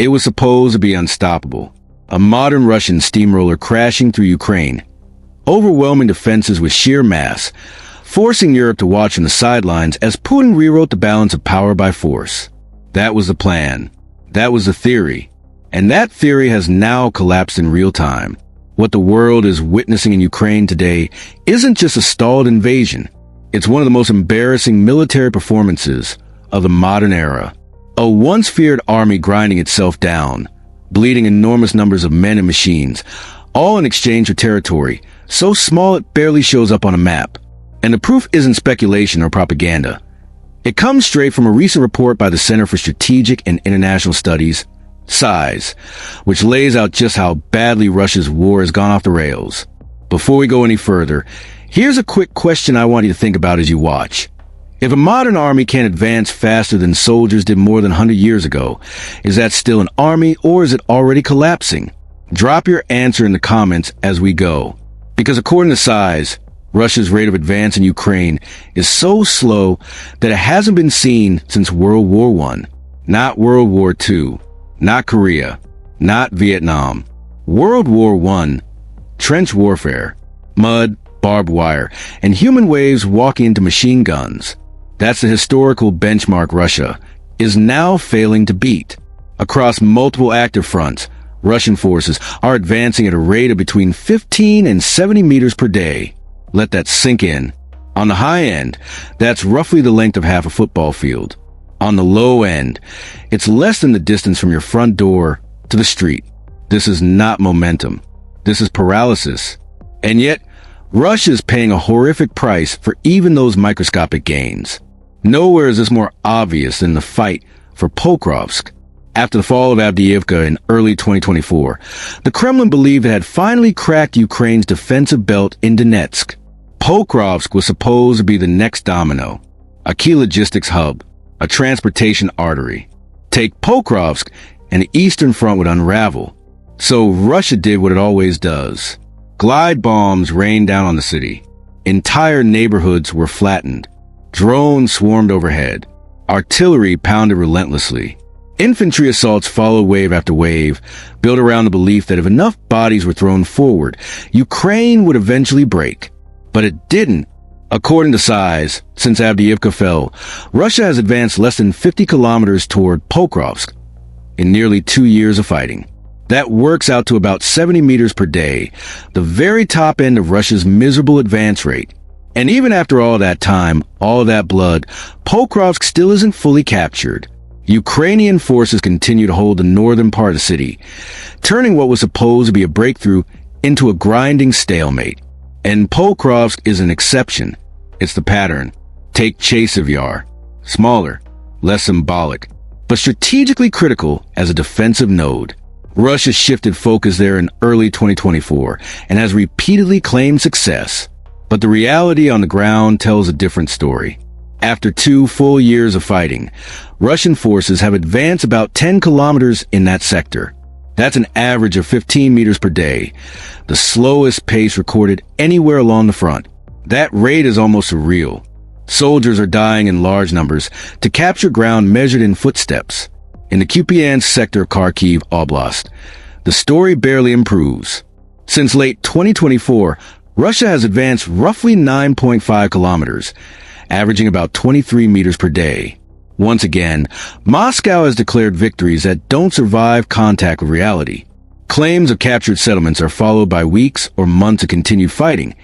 It was supposed to be unstoppable. A modern Russian steamroller crashing through Ukraine, overwhelming defenses with sheer mass, forcing Europe to watch from the sidelines as Putin rewrote the balance of power by force. That was the plan. That was the theory. And that theory has now collapsed in real time. What the world is witnessing in Ukraine today isn't just a stalled invasion. It's one of the most embarrassing military performances of the modern era. A once feared army grinding itself down, bleeding enormous numbers of men and machines, all in exchange for territory, so small it barely shows up on a map. And the proof isn't speculation or propaganda. It comes straight from a recent report by the Center for Strategic and International Studies, SIZE, which lays out just how badly Russia's war has gone off the rails. Before we go any further, here's a quick question I want you to think about as you watch. If a modern army can't advance faster than soldiers did more than 100 years ago, is that still an army or is it already collapsing? Drop your answer in the comments as we go. Because according to SIZE, Russia's rate of advance in Ukraine is so slow that it hasn't been seen since World War I, not World War II, not Korea, not Vietnam. World War I, trench warfare, mud, barbed wire, and human waves walking into machine guns. That's the historical benchmark Russia is now failing to beat. Across multiple active fronts, Russian forces are advancing at a rate of between 15 and 70 meters per day. Let that sink in. On the high end, that's roughly the length of half a football field. On the low end, it's less than the distance from your front door to the street. This is not momentum. This is paralysis. And yet, Russia is paying a horrific price for even those microscopic gains. Nowhere is this more obvious than the fight for Pokrovsk. After the fall of Avdiivka in early 2024, the Kremlin believed it had finally cracked Ukraine's defensive belt in Donetsk. Pokrovsk was supposed to be the next domino, a key logistics hub, a transportation artery. Take Pokrovsk, and the Eastern Front would unravel. So Russia did what it always does. Glide bombs rained down on the city. Entire neighborhoods were flattened. Drones swarmed overhead. Artillery pounded relentlessly. Infantry assaults followed wave after wave, built around the belief that if enough bodies were thrown forward, Ukraine would eventually break. But it didn't. According to SIZE, since Avdiivka fell, Russia has advanced less than 50 kilometers toward Pokrovsk in nearly 2 years of fighting. That works out to about 70 meters per day, the very top end of Russia's miserable advance rate. And even after all that time, all that blood, Pokrovsk still isn't fully captured. Ukrainian forces continue to hold the northern part of the city, turning what was supposed to be a breakthrough into a grinding stalemate. And Pokrovsk is an exception. It's the pattern. Take Chasiv, smaller, less symbolic, but strategically critical as a defensive node. Russia shifted focus there in early 2024 and has repeatedly claimed success. But the reality on the ground tells a different story. After 2 full years of fighting, Russian forces have advanced about 10 kilometers in that sector. That's an average of 15 meters per day, the slowest pace recorded anywhere along the front. That rate is almost surreal. Soldiers are dying in large numbers to capture ground measured in footsteps. In the Kupiansk sector of Kharkiv Oblast, the story barely improves. Since late 2024, Russia has advanced roughly 9.5 kilometers, averaging about 23 meters per day. Once again, Moscow has declared victories that don't survive contact with reality. Claims of captured settlements are followed by weeks or months of continued fighting,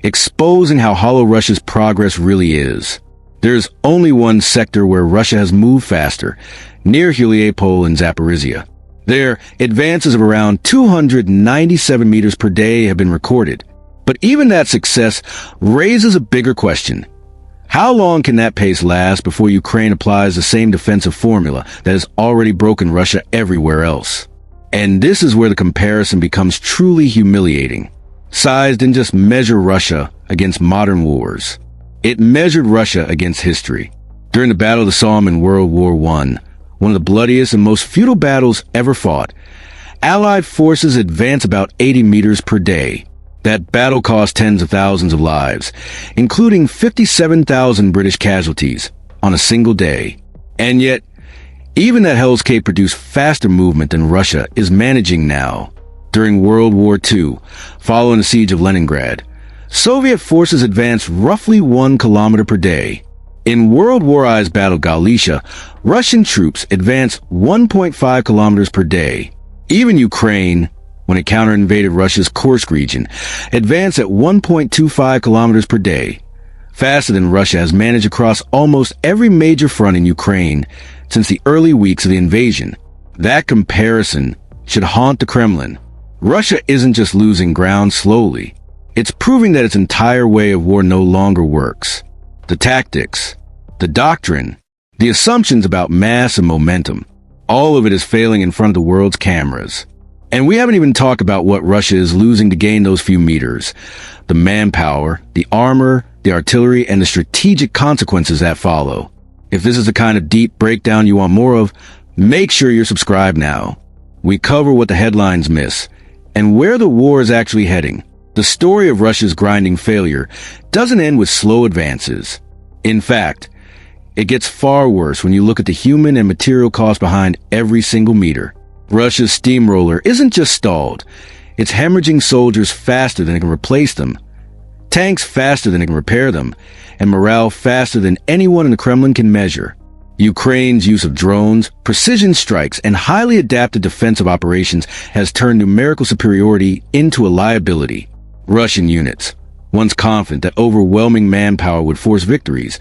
exposing how hollow Russia's progress really is. There's only one sector where Russia has moved faster, near Heliopol in Zaporizhia. There, advances of around 297 meters per day have been recorded. But even that success raises a bigger question. How long can that pace last before Ukraine applies the same defensive formula that has already broken Russia everywhere else? And this is where the comparison becomes truly humiliating. SIZE didn't just measure Russia against modern wars. It measured Russia against history. During the Battle of the Somme in World War I, one of the bloodiest and most futile battles ever fought, Allied forces advanced about 80 meters per day. That battle cost tens of thousands of lives, including 57,000 British casualties on a single day. And yet, Even that Hell's Cape produced faster movement than Russia is managing now. During World War II, following the siege of Leningrad, Soviet forces advanced roughly 1 kilometer per day. In World War I's Battle of Galicia, Russian troops advanced 1.5 kilometers per day. Even Ukraine, when it counter-invaded Russia's Kursk region, advanced at 1.25 kilometers per day, faster than Russia has managed across almost every major front in Ukraine since the early weeks of the invasion. That comparison should haunt the Kremlin. Russia isn't just losing ground slowly. It's proving that its entire way of war no longer works. The tactics, the doctrine, the assumptions about mass and momentum, all of it is failing in front of the world's cameras. And we haven't even talked about what Russia is losing to gain those few meters. The manpower, the armor, the artillery, and the strategic consequences that follow. If this is the kind of deep breakdown you want more of, make sure you're subscribed now. We cover what the headlines miss and where the war is actually heading. The story of Russia's grinding failure doesn't end with slow advances. In fact, it gets far worse when you look at the human and material cost behind every single meter. Russia's steamroller isn't just stalled. It's hemorrhaging soldiers faster than it can replace them, tanks faster than it can repair them, and morale faster than anyone in the Kremlin can measure. Ukraine's use of drones, precision strikes, and highly adapted defensive operations has turned numerical superiority into a liability. Russian units, once confident that overwhelming manpower would force victories,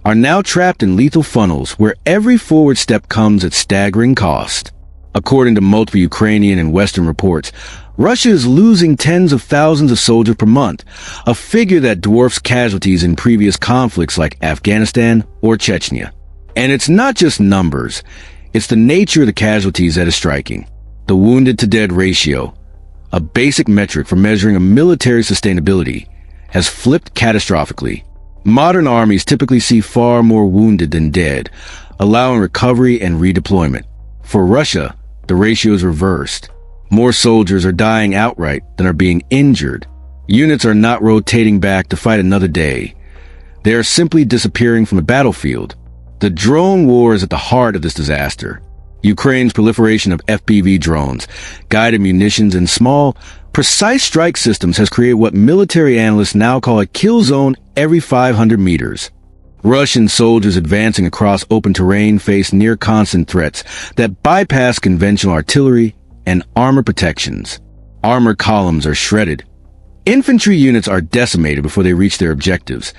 are now trapped in lethal funnels where every forward step comes at staggering cost. According to multiple Ukrainian and Western reports, Russia is losing tens of thousands of soldiers per month, a figure that dwarfs casualties in previous conflicts like Afghanistan or Chechnya. And it's not just numbers, it's the nature of the casualties that is striking. The wounded-to-dead ratio, a basic metric for measuring a military sustainability, has flipped catastrophically. Modern armies typically see far more wounded than dead, allowing recovery and redeployment. For Russia, the ratio is reversed. More soldiers are dying outright than are being injured. Units are not rotating back to fight another day. They are simply disappearing from the battlefield. The drone war is at the heart of this disaster. Ukraine's proliferation of FPV drones, guided munitions, and small, precise strike systems has created what military analysts now call a kill zone every 500 meters. Russian soldiers advancing across open terrain face near-constant threats that bypass conventional artillery and armor protections. Armor columns are shredded. Infantry units are decimated before they reach their objectives,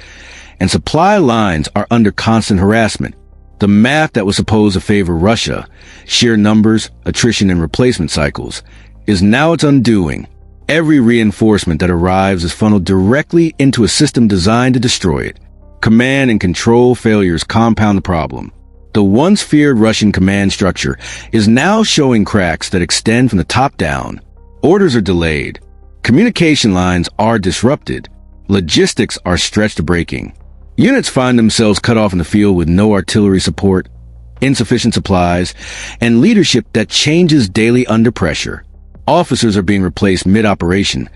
and supply lines are under constant harassment. The math that was supposed to favor Russia, sheer numbers, attrition, and replacement cycles, is now its undoing. Every reinforcement that arrives is funneled directly into a system designed to destroy it. Command and control failures compound the problem. The once feared Russian command structure is now showing cracks that extend from the top down. Orders are delayed. Communication lines are disrupted. Logistics are stretched to breaking. Units find themselves cut off in the field with no artillery support, insufficient supplies, and leadership that changes daily under pressure. Officers are being replaced mid-operation,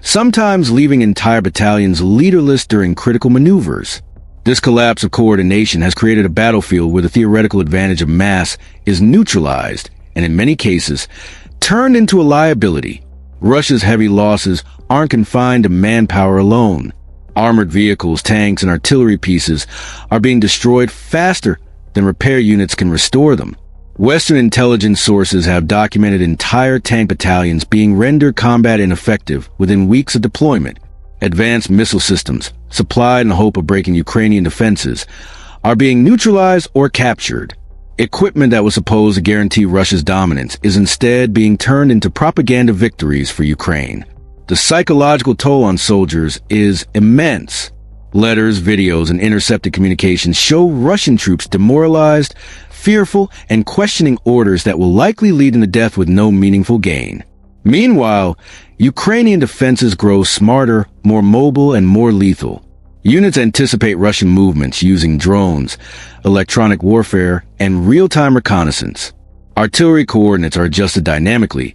sometimes leaving entire battalions leaderless during critical maneuvers. This collapse of coordination has created a battlefield where the theoretical advantage of mass is neutralized and, in many cases, turned into a liability. Russia's heavy losses aren't confined to manpower alone. Armored vehicles, tanks, and artillery pieces are being destroyed faster than repair units can restore them. Western intelligence sources have documented entire tank battalions being rendered combat ineffective within weeks of deployment. Advanced missile systems, supplied in the hope of breaking Ukrainian defenses, are being neutralized or captured. Equipment that was supposed to guarantee Russia's dominance is instead being turned into propaganda victories for Ukraine. The psychological toll on soldiers is immense. Letters, videos, and intercepted communications show Russian troops demoralized, fearful, and questioning orders that will likely lead them to death with no meaningful gain. Meanwhile, Ukrainian defenses grow smarter, more mobile, and more lethal. Units anticipate Russian movements using drones, electronic warfare, and real-time reconnaissance. Artillery coordinates are adjusted dynamically,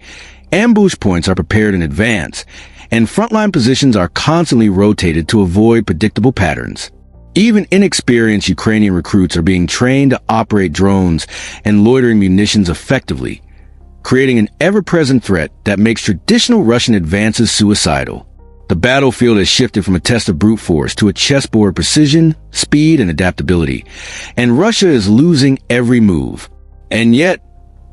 ambush points are prepared in advance, and frontline positions are constantly rotated to avoid predictable patterns. Even inexperienced Ukrainian recruits are being trained to operate drones and loitering munitions effectively, creating an ever-present threat that makes traditional Russian advances suicidal. The battlefield has shifted from a test of brute force to a chessboard of precision, speed, and adaptability, and Russia is losing every move. And yet,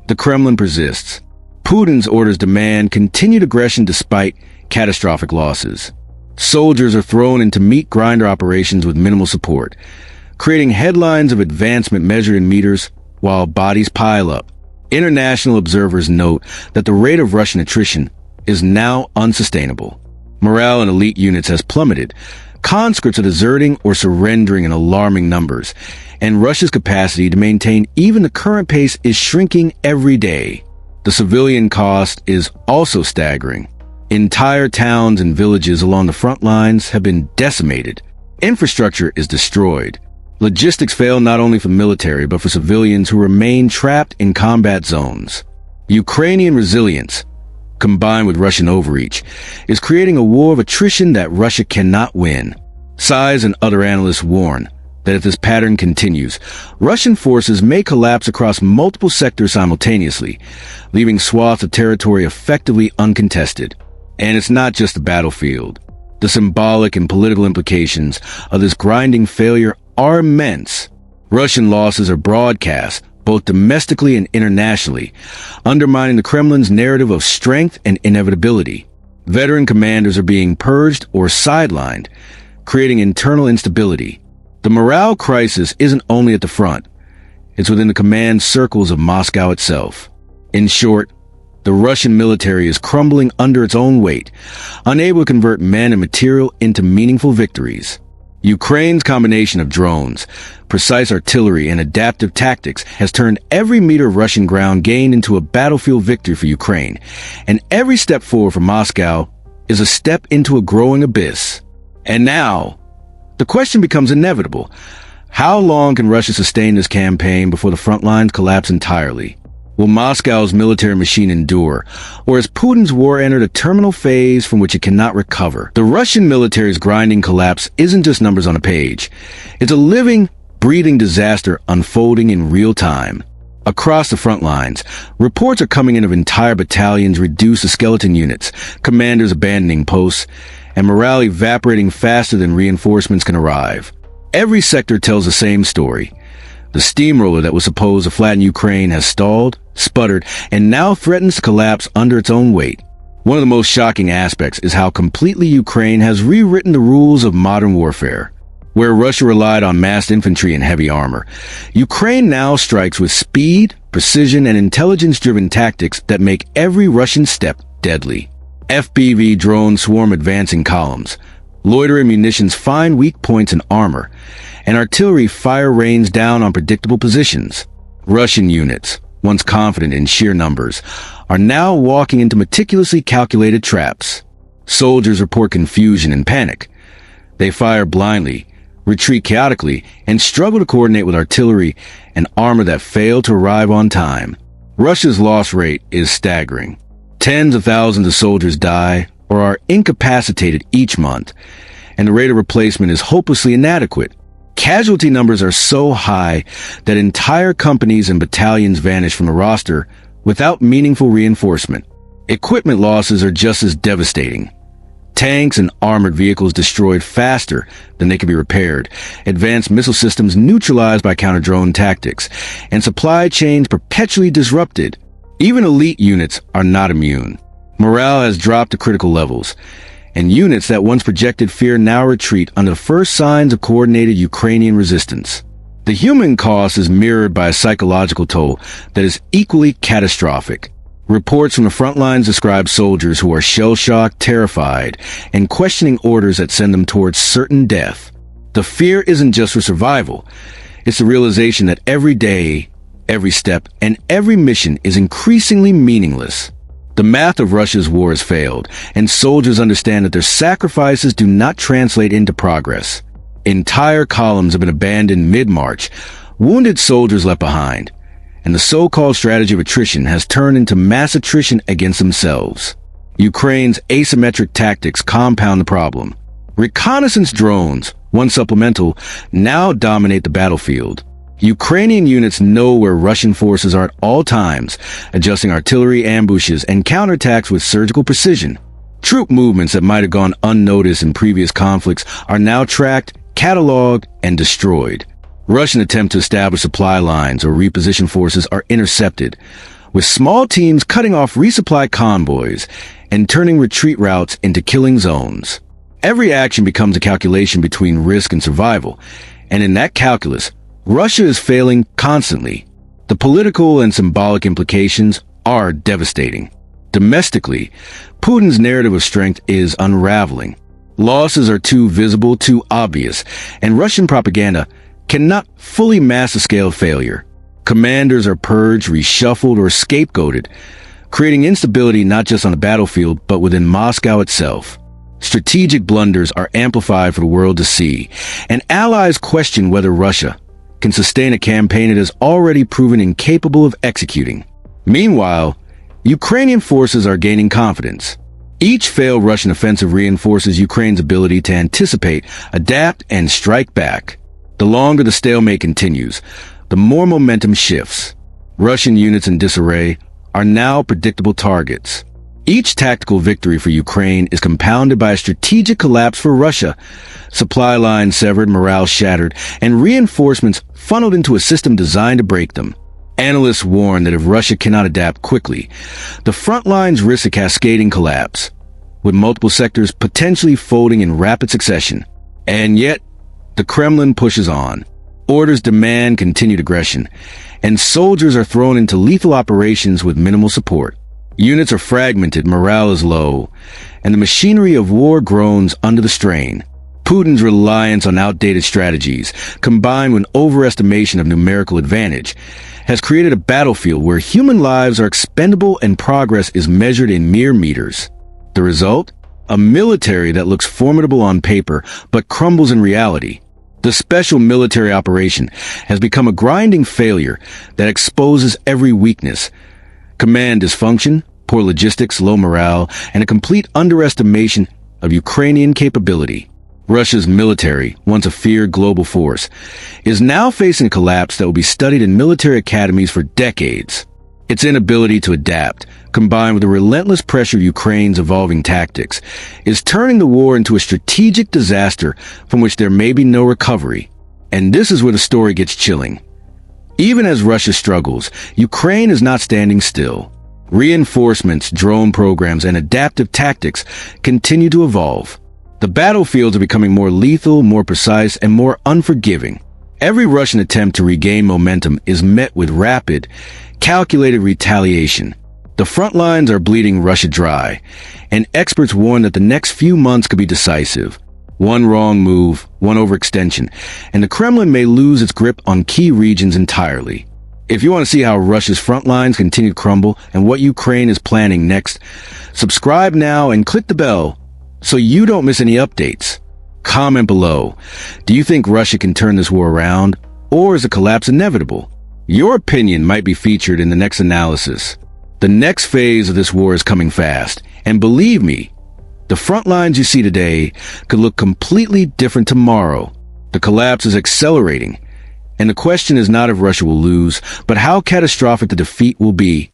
the Kremlin persists. Putin's orders demand continued aggression despite catastrophic losses. Soldiers are thrown into meat grinder operations with minimal support, creating headlines of advancement measured in meters while bodies pile up. International observers note that the rate of Russian attrition is now unsustainable. Morale in elite units has plummeted. Conscripts are deserting or surrendering in alarming numbers, and Russia's capacity to maintain even the current pace is shrinking every day. The civilian cost is also staggering. Entire towns and villages along the front lines have been decimated. Infrastructure is destroyed. Logistics fail not only for military but for civilians who remain trapped in combat zones. Ukrainian resilience, combined with Russian overreach, is creating a war of attrition that Russia cannot win. Size and other analysts warn that if this pattern continues, Russian forces may collapse across multiple sectors simultaneously, leaving swaths of territory effectively uncontested. And it's not just the battlefield. The symbolic and political implications of this grinding failure are immense. Russian losses are broadcast, both domestically and internationally, undermining the Kremlin's narrative of strength and inevitability. Veteran commanders are being purged or sidelined, creating internal instability. The morale crisis isn't only at the front, it's within the command circles of Moscow itself. In short, the Russian military is crumbling under its own weight, unable to convert men and material into meaningful victories. Ukraine's combination of drones, precise artillery, and adaptive tactics has turned every meter of Russian ground gained into a battlefield victory for Ukraine, and every step forward for Moscow is a step into a growing abyss. And now, the question becomes inevitable. How long can Russia sustain this campaign before the front lines collapse entirely? Will Moscow's military machine endure, or has Putin's war entered a terminal phase from which it cannot recover? The Russian military's grinding collapse isn't just numbers on a page. It's a living, breathing disaster unfolding in real time. Across the front lines, reports are coming in of entire battalions reduced to skeleton units, commanders abandoning posts, and morale evaporating faster than reinforcements can arrive. Every sector tells the same story. The steamroller that was supposed to flatten Ukraine has stalled, sputtered, and now threatens to collapse under its own weight. One of the most shocking aspects is how completely Ukraine has rewritten the rules of modern warfare. Where Russia relied on massed infantry and heavy armor, Ukraine now strikes with speed, precision, and intelligence-driven tactics that make every Russian step deadly. FPV drones swarm advancing columns. Loitering munitions find weak points in armor, and artillery fire rains down on predictable positions. Russian units, once confident in sheer numbers, are now walking into meticulously calculated traps. Soldiers report confusion and panic. They fire blindly, retreat chaotically, and struggle to coordinate with artillery and armor that fail to arrive on time. Russia's loss rate is staggering. Tens of thousands of soldiers die or are incapacitated each month, and the rate of replacement is hopelessly inadequate. Casualty numbers are so high that entire companies and battalions vanish from the roster without meaningful reinforcement. Equipment losses are just as devastating. Tanks and armored vehicles destroyed faster than they can be repaired, advanced missile systems neutralized by counter-drone tactics, and supply chains perpetually disrupted. Even elite units are not immune. Morale has dropped to critical levels, and units that once projected fear now retreat under the first signs of coordinated Ukrainian resistance. The human cost is mirrored by a psychological toll that is equally catastrophic. Reports from the front lines describe soldiers who are shell-shocked, terrified, and questioning orders that send them towards certain death. The fear isn't just for survival. It's the realization that every day, every step, and every mission is increasingly meaningless. The math of Russia's war has failed, and soldiers understand that their sacrifices do not translate into progress. Entire columns have been abandoned mid-march, wounded soldiers left behind, and the so-called strategy of attrition has turned into mass attrition against themselves. Ukraine's asymmetric tactics compound the problem. Reconnaissance drones, one supplemental, now dominate the battlefield. Ukrainian units know where Russian forces are at all times, adjusting artillery ambushes and counterattacks with surgical precision. Troop movements that might have gone unnoticed in previous conflicts are now tracked, cataloged, and destroyed. Russian attempts to establish supply lines or reposition forces are intercepted, with small teams cutting off resupply convoys and turning retreat routes into killing zones. Every action becomes a calculation between risk and survival, and in that calculus, Russia is failing constantly. The political and symbolic implications are devastating. Domestically, Putin's narrative of strength is unraveling. Losses are too visible, too obvious, and Russian propaganda cannot fully mask the scale of failure. Commanders are purged, reshuffled, or scapegoated, creating instability not just on the battlefield, but within Moscow itself. Strategic blunders are amplified for the world to see, and allies question whether Russia can sustain a campaign it has already proven incapable of executing. Meanwhile, Ukrainian forces are gaining confidence. Each failed Russian offensive reinforces Ukraine's ability to anticipate, adapt, and strike back. The longer the stalemate continues, the more momentum shifts. Russian units in disarray are now predictable targets. Each tactical victory for Ukraine is compounded by a strategic collapse for Russia. Supply lines severed, morale shattered, and reinforcements funneled into a system designed to break them. Analysts warn that if Russia cannot adapt quickly, the front lines risk a cascading collapse, with multiple sectors potentially folding in rapid succession. And yet, the Kremlin pushes on. Orders demand continued aggression, and soldiers are thrown into lethal operations with minimal support. Units are fragmented, morale is low, and the machinery of war groans under the strain. Putin's reliance on outdated strategies, combined with overestimation of numerical advantage, has created a battlefield where human lives are expendable and progress is measured in mere meters. The result? A military that looks formidable on paper but crumbles in reality. The special military operation has become a grinding failure that exposes every weakness. Command dysfunction, poor logistics, low morale, and a complete underestimation of Ukrainian capability. Russia's military, once a feared global force, is now facing a collapse that will be studied in military academies for decades. Its inability to adapt, combined with the relentless pressure of Ukraine's evolving tactics, is turning the war into a strategic disaster from which there may be no recovery. And this is where the story gets chilling. Even as Russia struggles, Ukraine is not standing still. Reinforcements, drone programs, and adaptive tactics continue to evolve. The battlefields are becoming more lethal, more precise, and more unforgiving. Every Russian attempt to regain momentum is met with rapid, calculated retaliation. The front lines are bleeding Russia dry, and experts warn that the next few months could be decisive. One wrong move, one overextension, and the Kremlin may lose its grip on key regions entirely. If you want to see how Russia's front lines continue to crumble and what Ukraine is planning next, subscribe now and click the bell so you don't miss any updates. Comment below. Do you think Russia can turn this war around, or is a collapse inevitable? Your opinion might be featured in the next analysis. The next phase of this war is coming fast, and believe me, the front lines you see today could look completely different tomorrow. The collapse is accelerating, and the question is not if Russia will lose, but how catastrophic the defeat will be.